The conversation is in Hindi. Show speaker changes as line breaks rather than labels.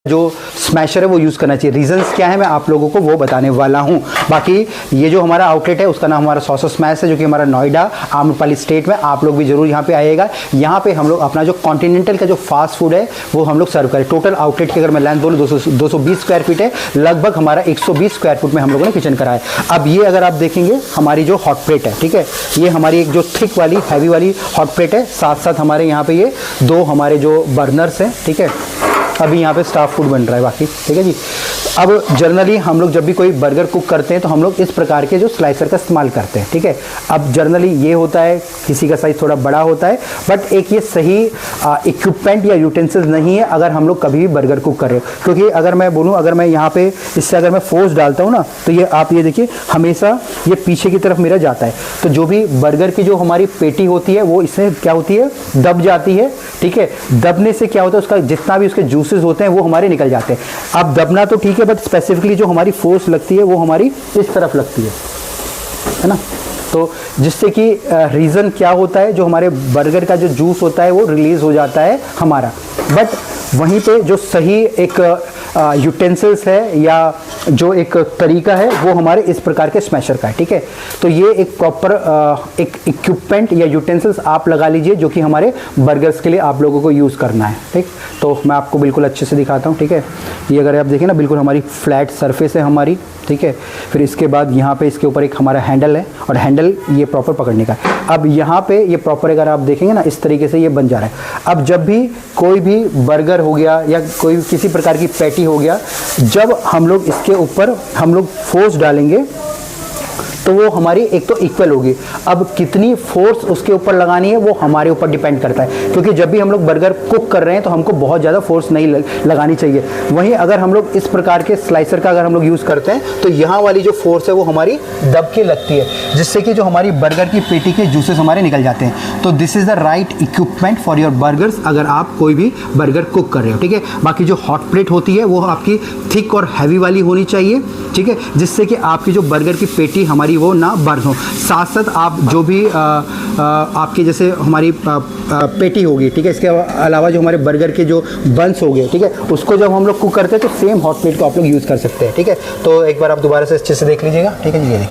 जो स्मैशर है वो यूज़ करना चाहिए। रीजंस क्या है मैं आप लोगों को वो बताने वाला हूँ। बाकी ये जो हमारा आउटलेट है उसका नाम हमारा सॉसो स्मैश है, जो कि हमारा नोएडा आम्रपाली स्टेट में। आप लोग भी जरूर यहाँ पे आइएगा। यहाँ पे हम लोग अपना जो कॉन्टिनेंटल का जो फास्ट फूड है वो हम लोग सर्व करें। टोटल आउटलेट की अगर मैं लेंथ बोलूँ 220 स्क्वायर फीट है, लगभग हमारा 120 स्क्वायर फुट में हम लोगों ने किचन करा है। अब ये अगर आप देखेंगे हमारी जो हॉट प्लेट है, ठीक है, ये हमारी एक जो थिक वाली हैवी वाली हॉट प्लेट है। साथ साथ हमारे यहाँ पे ये दो हमारे जो बर्नर्स हैं, ठीक है। अभी यहाँ पे स्टाफ फूड बन रहा है बाकी, ठीक है जी। अब जनरली हम लोग जब भी कोई बर्गर कुक करते हैं तो हम लोग इस प्रकार के जो स्लाइसर का इस्तेमाल करते हैं, ठीक है। अब जनरली ये होता है, किसी का साइज थोड़ा बड़ा होता है, बट एक ये सही इक्विपमेंट या यूटेंसिल्स नहीं है अगर हम लोग कभी भी बर्गर कुक कर रहे हो। क्योंकि अगर मैं बोलूँ, अगर मैं यहाँ पे इससे अगर मैं फोर्स डालता हूँ ना, तो ये आप ये देखिए हमेशा ये पीछे की तरफ मेरा जाता है। तो जो भी बर्गर की जो हमारी पेटी होती है वो इससे क्या होती है, दब जाती है, ठीक है। दबने से क्या होता है, उसका जितना भी उसके जूसेस होते हैं वो हमारे निकल जाते हैं। अब दबना तो ठीक है, बट स्पेसिफिकली जो हमारी फोर्स लगती है वो हमारी इस तरफ लगती है ना। तो जिससे कि रीज़न क्या होता है, जो हमारे बर्गर का जो जूस होता है वो रिलीज हो जाता है हमारा। बट वहीं पे जो सही एक यूटेंसिल्स है या जो एक तरीका है वो हमारे इस प्रकार के स्मैशर का है, ठीक है। तो ये एक प्रॉपर एक इक्विपमेंट या यूटेंसिल्स आप लगा लीजिए जो कि हमारे बर्गर्स के लिए आप लोगों को यूज़ करना है, ठीक। तो मैं आपको बिल्कुल अच्छे से दिखाता हूँ, ठीक है। ये अगर आप देखें ना, बिल्कुल हमारी फ्लैट सरफेस है हमारी, ठीक है। फिर इसके बाद यहाँ पे इसके ऊपर एक हमारा हैंडल है और हैंडल ये प्रॉपर पकड़ने का। अब यहाँ पे ये प्रॉपर अगर आप देखेंगे ना, इस तरीके से ये बन जा रहा है। अब जब भी कोई भी बर्गर हो गया या कोई किसी प्रकार की पैटी हो गया, जब हम लोग इसके ऊपर हम लोग फोर्स डालेंगे तो वो हमारी एक तो इक्वल होगी। अब कितनी फोर्स उसके ऊपर लगानी है वो हमारे ऊपर डिपेंड करता है, क्योंकि जब भी हम लोग बर्गर कुक कर रहे हैं तो हमको बहुत ज़्यादा फोर्स नहीं लगानी चाहिए। वहीं अगर हम लोग इस प्रकार के स्लाइसर का अगर हम लोग यूज़ करते हैं तो यहाँ वाली जो फोर्स है वो हमारी दब के लगती है, जिससे कि जो हमारी बर्गर की पेटी के जूसेस हमारे निकल जाते हैं। तो this is the right equipment for your burgers अगर आप कोई भी बर्गर कुक कर रहे हो, ठीक है। बाकी जो हॉट प्लेट होती है वो आपकी थिक और हैवी वाली होनी चाहिए, ठीक है, जिससे कि आपकी जो बर्गर की पेटी हमारी वो ना बर्न हो। साथ साथ आप जो भी आपकी जैसे हमारी पेटी होगी, ठीक है, इसके अलावा जो हमारे बर्गर के जो बंस हो गए, ठीक है, उसको जब हम लोग कुक करते हैं तो सेम हॉट प्लेट को आप लोग यूज़ कर सकते हैं, ठीक है। तो एक बार आप दोबारा से अच्छे से देख लीजिएगा, ठीक है जी।